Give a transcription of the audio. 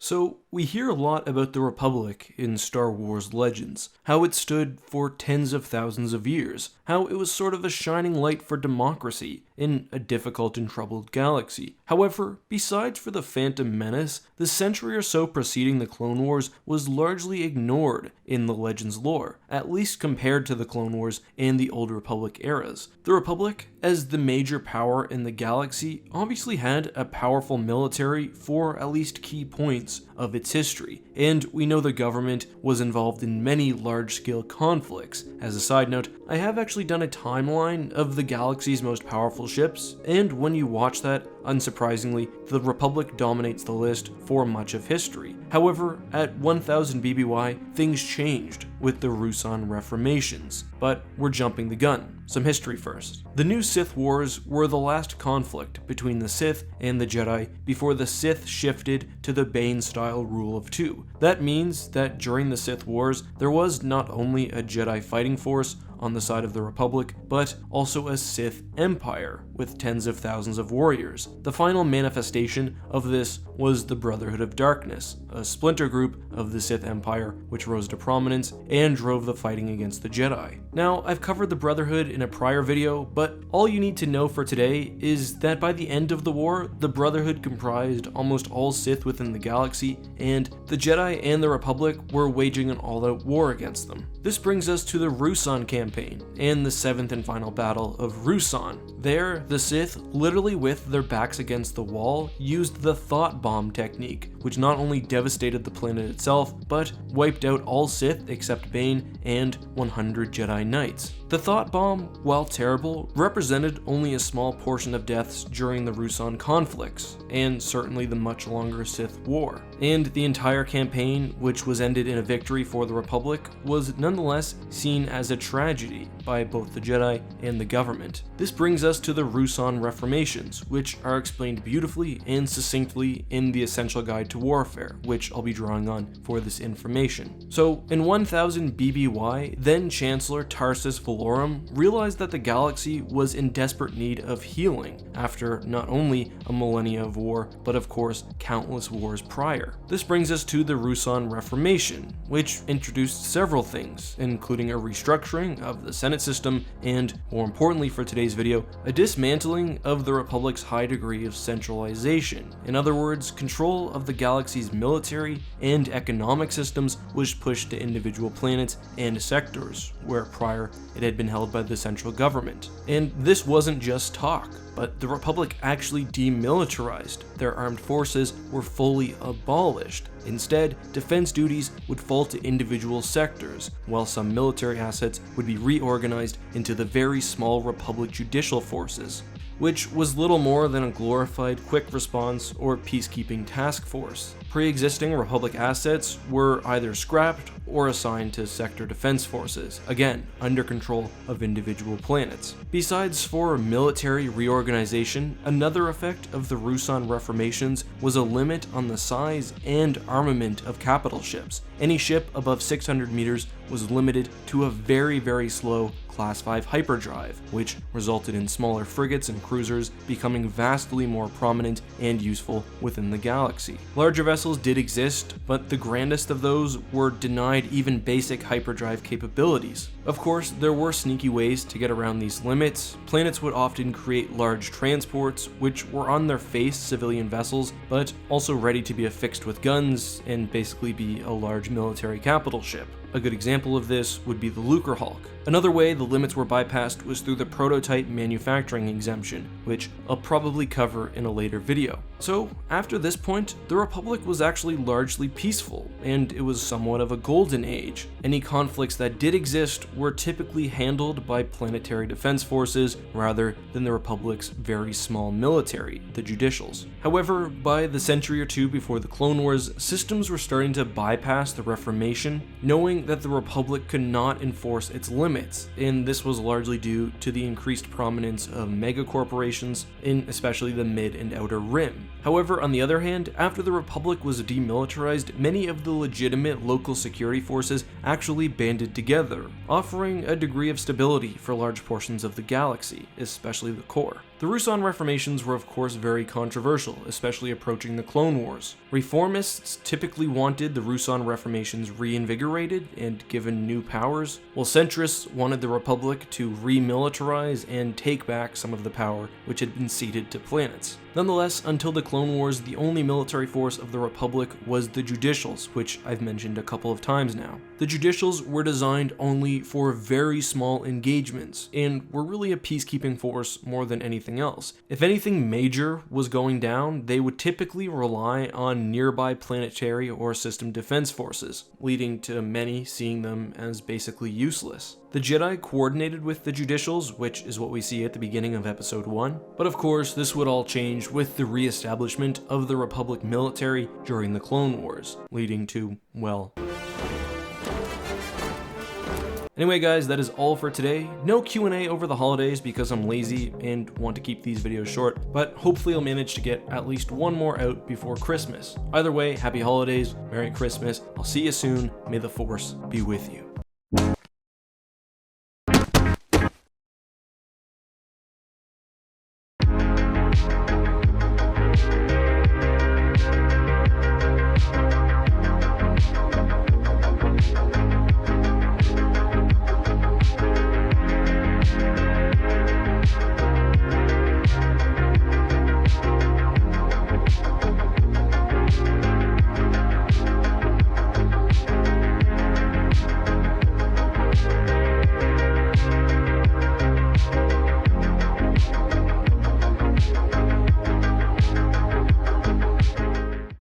So, we hear a lot about the Republic in Star Wars Legends, how it stood for tens of thousands of years, how it was sort of a shining light for democracy in a difficult and troubled galaxy. However, besides for the Phantom Menace, the century or so preceding the Clone Wars was largely ignored in the Legends lore, at least compared to the Clone Wars and the Old Republic eras. The Republic, as the major power in the galaxy, obviously had a powerful military for at least key points of its history, and we know the government was involved in many large-scale conflicts. As a side note, I have actually done a timeline of the galaxy's most powerful ships, and when you watch that, unsurprisingly, the Republic dominates the list for much of history. However, at 1000 BBY, things changed with the Rusan Reformations, but we're jumping the gun. Some history first. The new Sith Wars were the last conflict between the Sith and the Jedi before the Sith shifted to the Bane-style rule of two. That means that during the Sith Wars, there was not only a Jedi fighting force on the side of the Republic, but also a Sith Empire with tens of thousands of warriors. The final manifestation of this was the Brotherhood of Darkness, a splinter group of the Sith Empire which rose to prominence and drove the fighting against the Jedi. Now, I've covered the Brotherhood in a prior video, but all you need to know for today is that by the end of the war, the Brotherhood comprised almost all Sith within the galaxy, and the Jedi and the Republic were waging an all-out war against them. This brings us to the Rusan campaign, and the 7th and final battle of Rusan. There, the Sith, literally with their backs against the wall, used the thought bomb technique, which not only devastated the planet itself, but wiped out all Sith except Bane and 100 Jedi Knights. The thought bomb, while terrible, represented only a small portion of deaths during the Rusan conflicts, and certainly the much longer Sith War. And the entire campaign, which was ended in a victory for the Republic, was nonetheless seen as a tragedy by both the Jedi and the government. This brings us to the Rusan Reformations, which are explained beautifully and succinctly in the Essential Guide to Warfare, which I'll be drawing on for this information. So, in 1000 BBY, then Chancellor Tarsis Valorum realized that the galaxy was in desperate need of healing after not only a millennia of war, but of course countless wars prior. This brings us to the Rusan Reformation, which introduced several things, including a restructuring of the Senate system and, more importantly for today's video, a dismantling of the Republic's high degree of centralization. In other words, control of the galaxy's military and economic systems was pushed to individual planets and sectors, where prior it had been held by the central government. And this wasn't just talk, but the Republic actually demilitarized. Their armed forces were fully abolished. Instead, defense duties would fall to individual sectors, while some military assets would be reorganized into the very small Republic judicial forces, which was little more than a glorified quick response or peacekeeping task force. Pre-existing Republic assets were either scrapped or assigned to sector defense forces, again, under control of individual planets. Besides for military reorganization, another effect of the Rusan Reformations was a limit on the size and armament of capital ships. Any ship above 600 meters was limited to a very slow Class 5 hyperdrive, which resulted in smaller frigates and cruisers becoming vastly more prominent and useful within the galaxy. Larger vessels did exist, but the grandest of those were denied even basic hyperdrive capabilities. Of course, there were sneaky ways to get around these limits. Planets would often create large transports, which were on their face civilian vessels, but also ready to be affixed with guns and basically be a large military capital ship. A good example of this would be the Lucrehulk. Another way the limits were bypassed was through the prototype manufacturing exemption, which I'll probably cover in a later video. So, after this point, the Republic was actually largely peaceful, and it was somewhat of a golden age. Any conflicts that did exist were typically handled by planetary defense forces rather than the Republic's very small military, the judicials. However, by the century or two before the Clone Wars, systems were starting to bypass the Reformation, knowing that the Republic could not enforce its limits, and this was largely due to the increased prominence of megacorporations in especially the mid and outer rim. However, on the other hand, after the Republic was demilitarized, many of the legitimate local security forces actually banded together, offering a degree of stability for large portions of the galaxy, especially the core. The Rusan reformations were of course very controversial, especially approaching the Clone Wars. Reformists typically wanted the Rusan reformations reinvigorated and given new powers, while centrists wanted the Republic to remilitarize and take back some of the power which had been ceded to planets. Nonetheless, until the Clone Wars, the only military force of the Republic was the Judicials, which I've mentioned a couple of times now. The Judicials were designed only for very small engagements, and were really a peacekeeping force more than anything else. If anything major was going down, they would typically rely on nearby planetary or system defense forces, leading to many seeing them as basically useless. The Jedi coordinated with the Judicials, which is what we see at the beginning of Episode 1, but of course this would all change with the re-establishment of the Republic military during the Clone Wars, leading to, well... Anyway guys, that is all for today. No Q&A over the holidays because I'm lazy and want to keep these videos short, but hopefully I'll manage to get at least one more out before Christmas. Either way, happy holidays, Merry Christmas, I'll see you soon, may the Force be with you.